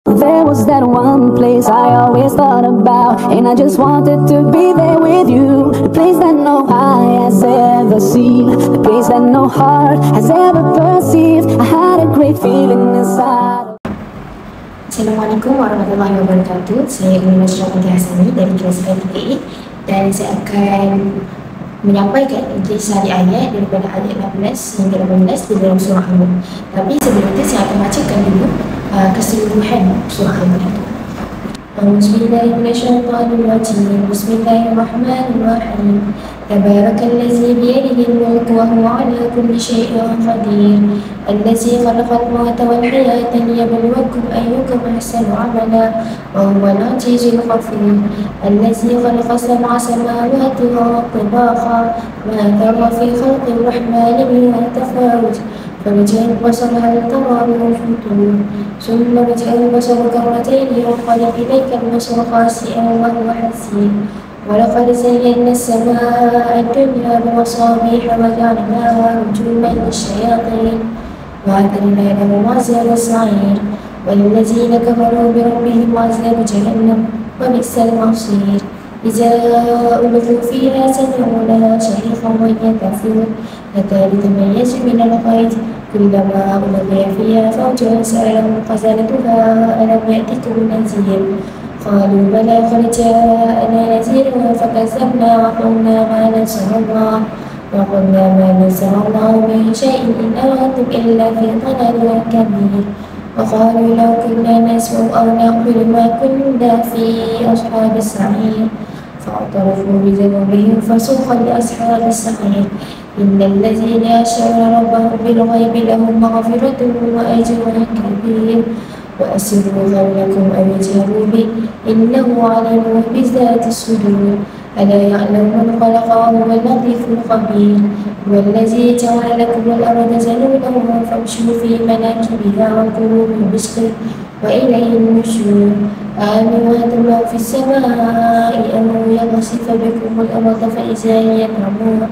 There was that one place I always thought about, and I just wanted to be there with you. The place that no eye has ever seen, the place that no heart has ever perceived. I had a great feeling inside. Assalamualaikum warahmatullahi wabarakatuh. Saya Ummi Masyrafati Hasani dari kelas 3A dan saya akan menyampaikan intisari ayat daripada ayat 16 hingga 18 di dalam surah Al-Mulk. Tapi sebelum itu saya akan bacakan dulu keseluruhan surah Al-Mulk itu. Bismillahirrahmanirrahim. Bismillahirrahmanirrahim. Tabarakallazi biyadihi al-mulku wa huwa ala kulli shay'in qadir. Allazi khalaqal mauta wal hayata liyabluwakum ayyukum ahsanu amala wa huwa al-azizul ghafur. Allazi khalaqa sab'a samawati tibaqa ma tara fi khalqir rahmani min tafawut. فرجع البصر هل ترى من فطور ثم رجع البصر كرتين ينقلب إليك البصر خاسئا وهو حسير ولقد زينا السماء الدنيا بمصابيح وجعلناها رجوما للشياطين وأعتدنا لهم عذاب السعير والذين كفروا بربهم عذاب جهنم وبئس المصير إذا ألقوا فيها سمعوا لها شهيقا وهي تفور تكاد تميز من الغيظ كلما ألقي فيها فوج سألهم خزنتها ألم يأتكم نذير قالوا بلى قد جاءنا نذير فكذبنا وقلنا ما نزل الله من شيء إن أنتم إلا في ضلال كبير وقالوا لو كنا نسمع أو نعقل ما كنا في أصحاب السعير فاعترفوا بذنوبهم فسوقا لأصحاب السعير إن الذين يخشون ربهم بالغيب لهم مغفرة وأجر كبير وأسروا قولكم أو اجهروا به إنه عليم بذات الصدور ألا يعلم من خلق وهو اللطيف الخبير والذي جعل لكم الأرض ذلولا فامشوا في مناكبها وكلوا من رزقه وإليه النشور آمنوا من في السماء أن يخسف بكم الأرض فإذا هي تمور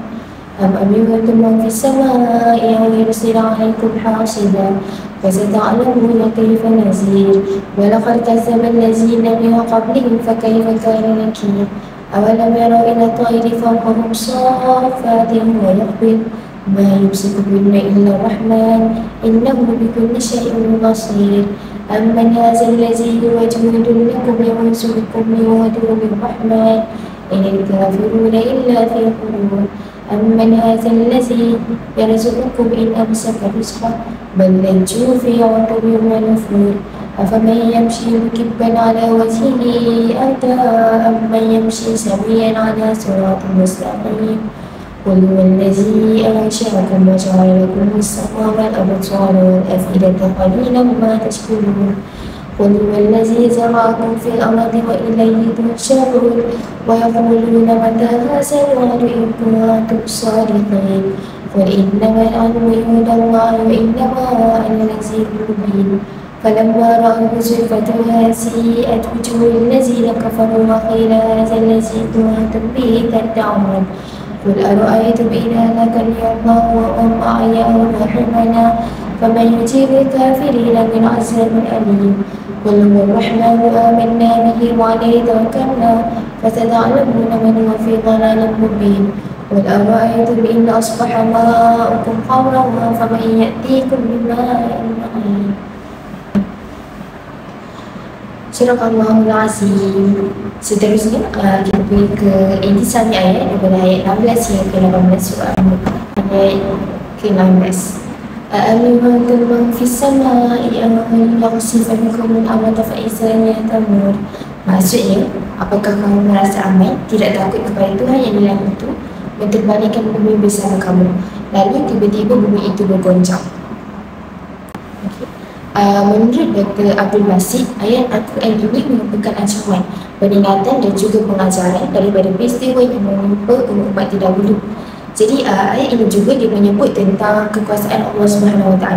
أم أمنتم من في السماء أن يرسل عليكم حاصبا فستعلمون كيف نذير ولقد كذب الذين من قبلهم فكيف كان نكير أولم يروا إلى الطير فوقهم صافات ويقبل ما يمسكهن إلا الرحمن إنه بكل شيء بصير أمن هذا الذي هو جند لكم يرزقكم من دون الرحمن إن الكافرون إلا في غرور أمن هذا الذي يرزقكم إن أمسك رزقه بل لجوا في عتب ونفور أفمن يمشي مكبا على وجهه أهدى أمن يمشي سويا على صراط مستقيم قل هو الذي أنشأكم وجعل لكم السمع والأبصار والأفئدة قليلا ما تشكرون قل هو الذي زرعكم في الأرض وإليه تحشرون ويقولون متى هذا الوعد إن كنتم صادقين قل إنما العلم عند الله وإنما أنا نذير مبين فلما رأوا زلفتها سيئت وجوه الذين كفروا وقيل هذا الذي كنتم به تدعون قل أرأيتم إن هلكني الله ومن معي أو رحمنا فمن يجيب الكافرين من عذاب أليم قل هو الرحمن آمنا به وعليه توكلنا فستعلمون من هو في ضلال مبين قل أرأيتم إن أصبح ماؤكم غورا فمن يأتيكم بماء معين. Surahul Azim. Seterusnya kita pergi ke intisari ayat daripada ayat 16 hingga ke 18 surah Al-Mulk. Ayat ke-16. أأمنتم من في السماء أن يخسف بكم الأرض فإذا هي تمور. Maksudnya, apakah kamu merasa aman, tidak takut kepada Tuhan yang di langit itu menterbalikkan bumi bersama kamu, lalu tiba-tiba bumi itu bergoncang. Menurut Dr. Abdul Basit, ayat Al-Quran ini merupakan ancaman, peringatan dan juga pengajaran daripada peristiwa yang menimpa umat terdahulu. Jadi ayat ini juga dia menyebut tentang kekuasaan Allah SWT,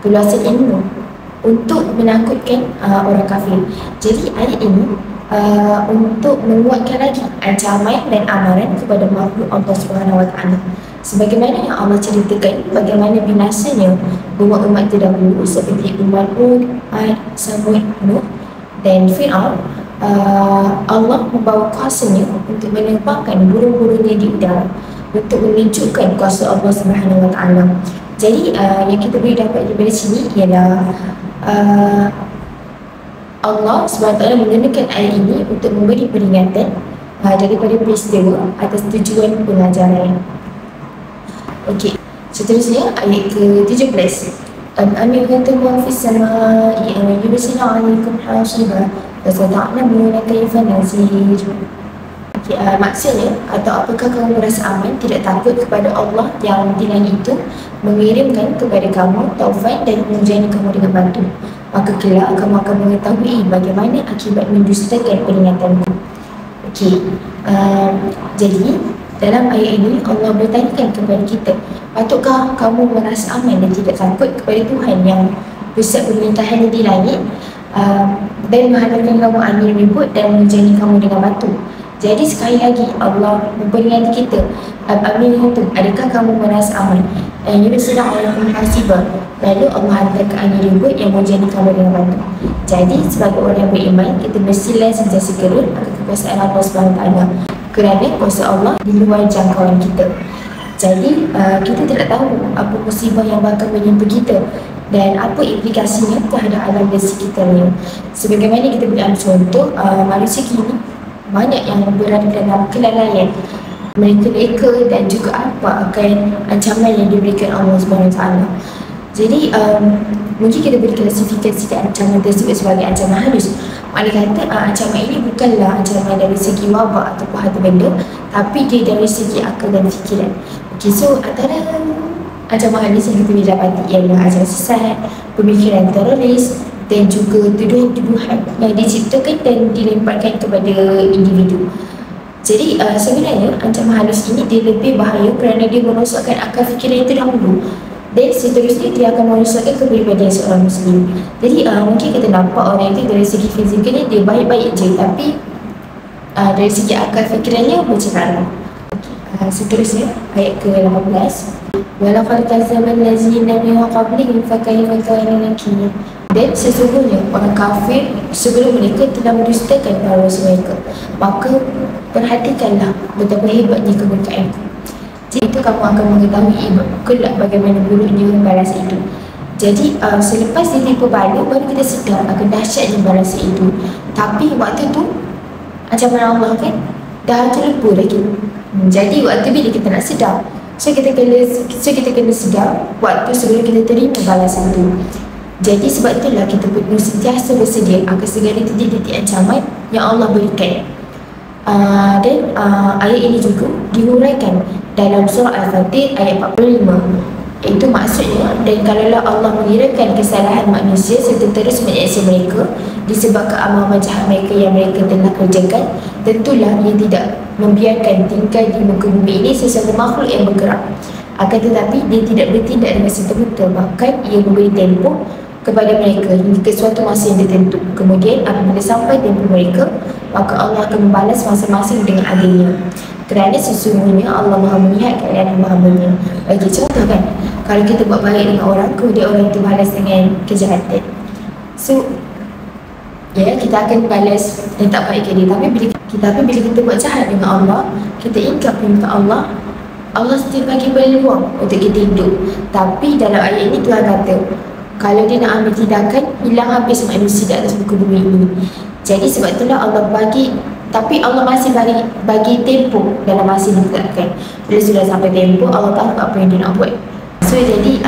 keluasan ilmu untuk menakutkan orang kafir. Jadi ayat ini untuk menguatkan lagi ancaman dan amaran kepada makhluk Allah SWT. Sebagaimana yang Allah ceritakan bagaimana binasanya umat-umat terdahulu seperti umat Hud, Ad, Samud, Nuh dan Fir'aun. Allah membawa kuasanya untuk menerbangkan burung-burungnya di udara untuk menunjukkan kuasa Allah Subhanahu Wa Taala. Jadi yang kita boleh dapat daripada sini ialah Allah SWT menggunakan ayat ini untuk memberi peringatan daripada peristiwa atas tujuan pengajaran. Okey, seterusnya ayat ke-17. Am amintum man fis samaa'i an yursila 'alaikum hasiba fasata'lamuna kaifa nazir. Okey, maksudnya atau apakah kamu merasa aman, tidak takut kepada Allah yang di langit itu mengirimkan kepada kamu taufan dan menghujani kamu dengan batu, maka kelak kamu akan mengetahui bagaimana akibat mendustakan peringatanku. Okey, jadi dalam ayat ini Allah bertanyakan kepada kita, patutkah kamu merasa aman dan tidak takut kepada Tuhan yang pusat pemerintahannya di langit dan menghadirkan kamu angin ribut dan menghujani kamu dengan batu. Jadi sekali lagi Allah memperingati kita, adakah kamu merasa aman? Yursila 'alaikum hasiba, lalu Allah hantarkan angin ribut yang menghujani kamu dengan batu. Jadi sebagai orang yang beriman, kita mestilah sentiasa gerut akan kekuasaan Allah SWT, kerana kuasa Allah di luar jangkauan kita. Jadi kita tidak tahu apa musibah yang bakal menimpa kita dan apa implikasinya terhadap alam di sekitarnya. Sebagaimana kita boleh ambil contoh, manusia kini banyak yang berada dalam kelalaian. Mereka leka dan juga apa akan ancaman yang diberikan Allah SWT. Jadi mungkin kita boleh klasifikasikan ancaman tersebut sebagai ancaman halus. Maknanya kata ancaman ini bukanlah ancaman dari segi wabak ataupun harta benda, tapi dia dari segi akal dan fikiran. Okay, so antara ancaman halus yang kita boleh dapati ialah ancaman sesat, pemikiran teroris dan juga tuduhan-tuduhan yang diciptakan dan dilemparkan kepada individu. Jadi sebenarnya ancaman halus ini dia lebih bahaya kerana dia merosakkan akal fikiran itu dahulu, dan seterusnya dia akan merosakkan kepribadian seorang Muslim. Jadi mungkin kita nampak orang itu dari segi fizikalnya dia baik-baik je, tapi dari segi akal fikirannya bercerai. Seterusnya ayat ke-18. Walaqad kazzaba allazina min qablihim fakayfa kana nakir. Dan sesungguhnya orang kafir sebelum mereka telah mendustakan para rasul mereka, maka perhatikanlah betapa hebatnya kemurkaanku. Jadi itu kamu akan mengetahui kelak bagaimana buruknya balasan itu. Jadi selepas ditipu balik baru kita sedar akan dahsyatnya balasan itu. Tapi waktu tu ancaman Allah kan dah terlupa lagi. Jadi waktu bila kita nak sedar, so kita kena sedar waktu sebelum kita terima balasan itu. Jadi sebab itulah kita perlu sentiasa bersedia akan segala titik-titik ancaman yang Allah berikan. Dan ayat ini juga dihuraikan dalam surah Al-Fatir ayat 45. Itu maksudnya, dan kalaulah Allah mengirakan kesalahan manusia serta terus menyiksa mereka disebabkan amal jahat mereka yang mereka telah kerjakan, tentulah ia tidak membiarkan tinggal di muka bumi ini sesuatu makhluk yang bergerak. Akan tetapi dia tidak bertindak dengan serta-merta, bahkan ia memberi tempoh kepada mereka hingga ke suatu masa yang tertentu. Kemudian apabila sampai tempoh mereka, maka Allah akan membalas masing-masing dengan adilnya, kerana sesungguhnya Allah Maha melihat keadaan hamba-hambanya. Bagi contoh kan, kalau kita buat baik dengan orang, kemudian orang itu balas dengan kejahatan, so kita akan balas yang tak baik ke dia. Tapi bila kita buat jahat dengan Allah, kita ingkar perintah Allah, Allah still bagi peluang untuk kita hidup. Tapi dalam ayat ini Tuhan kata, kalau dia nak ambil tindakan, hilang habis manusia di atas muka bumi ini. Jadi sebab itulah Allah bagi, tapi Allah masih bagi tempoh dalam masa yang ditetapkan. Bila sudah sampai tempoh, Allah tahu apa yang dia nak buat. So jadi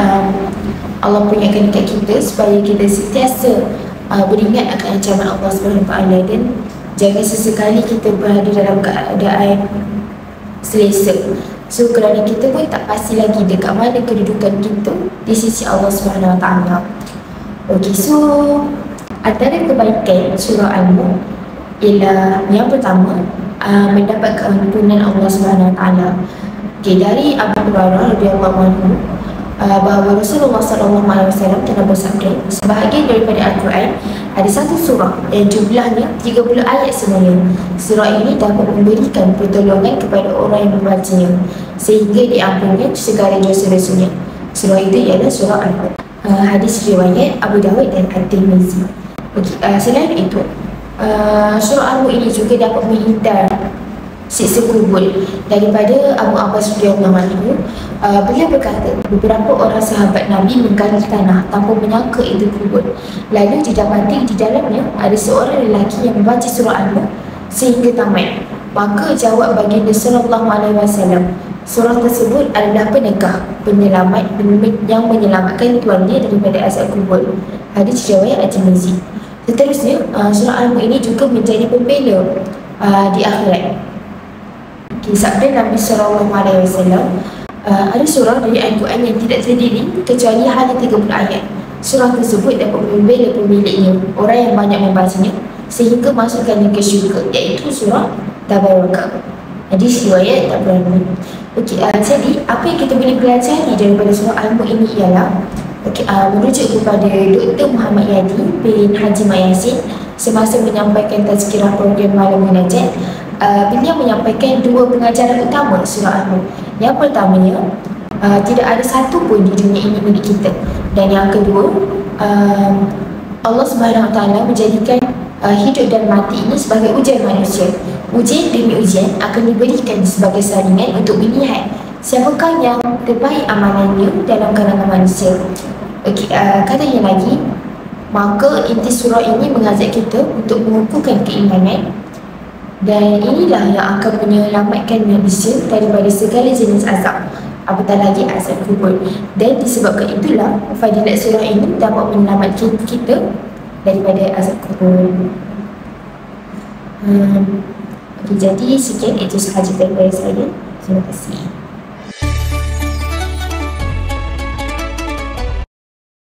Allah peringatkan dekat kita supaya kita sentiasa beringat akan ancaman Allah SWT, dan jangan sesekali kita berada dalam keadaan selesa. So kerana kita pun tak pasti lagi dekat mana kedudukan kita di sisi Allah SWT. Okay, so antara kebaikan surah Al-Mulk ialah yang pertama, mendapat keampunan Allah SWT. Okay, dari Abu Hurairah radhiyallahu anhu bahawa Rasulullah SAW telah bersabda, sebahagian daripada Al-Quran ada satu surah yang jumlahnya 30 ayat semuanya. Surah ini dapat memberikan pertolongan kepada orang yang membacanya sehingga diampunkan segala dosa-dosanya. Surah itu ialah surah Al-Mulk. Hadis riwayat Abu Dawud dan At-Tirmizi. Selain itu, surah Al-Mulk ini juga dapat menghindar siksa kubur. Daripada Abu Abbas radhiyallahu anhu, beliau berkata, beberapa orang sahabat Nabi menggali tanah tanpa menyangka itu kubur. Lalu didapati di dalamnya ada seorang lelaki yang membaca surah Al-Mulk sehingga tamat. Maka jawab baginda sallallahu alaihi wasallam, surah tersebut adalah penegah, penyelamat yang menyelamatkan tuannya daripada azab kubur. Hadis riwayat At-Tirmizi. Seterusnya, surah Al-Mulk ini juga menjadi pembela di akhirat. Sabda Nabi SAW, ada surah dari Al-Quran yang tidak terdiri kecuali hanya 30 ayat. Surah tersebut dapat membela pemiliknya, orang yang banyak membacanya, sehingga masukkannya ke syurga, iaitu surah Tabarakah. Hadis riwayat Tabrani. Jadi apa yang kita boleh pelajari daripada surah Al-Mulk ini ialah merujuk kepada Dr. Muhammad Yadi bin Haji Mayasin semasa menyampaikan tazkirah program Malam Munajat. Beliau menyampaikan dua pengajaran utama surah Al-Mulk. Yang pertamanya, tidak ada satu pun di dunia ini milik kita. Dan yang kedua, Allah Subhanahu Wa Taala menjadikan hidup dan mati ini sebagai ujian manusia. Ujian demi ujian akan diberikan sebagai saringan untuk melihat siapakah yang terbaik amalannya dalam kalangan manusia. Katanya lagi, maka inti surah ini mengajak kita untuk mengukuhkan keimanan, dan inilah yang akan menyelamatkan manusia daripada segala jenis azab, apatah lagi azab kubur. Dan disebabkan itulah fadilat surah ini dapat menyelamatkan kita daripada azab kubur. Jadi sekian itu sahaja daripada saya. Terima kasih.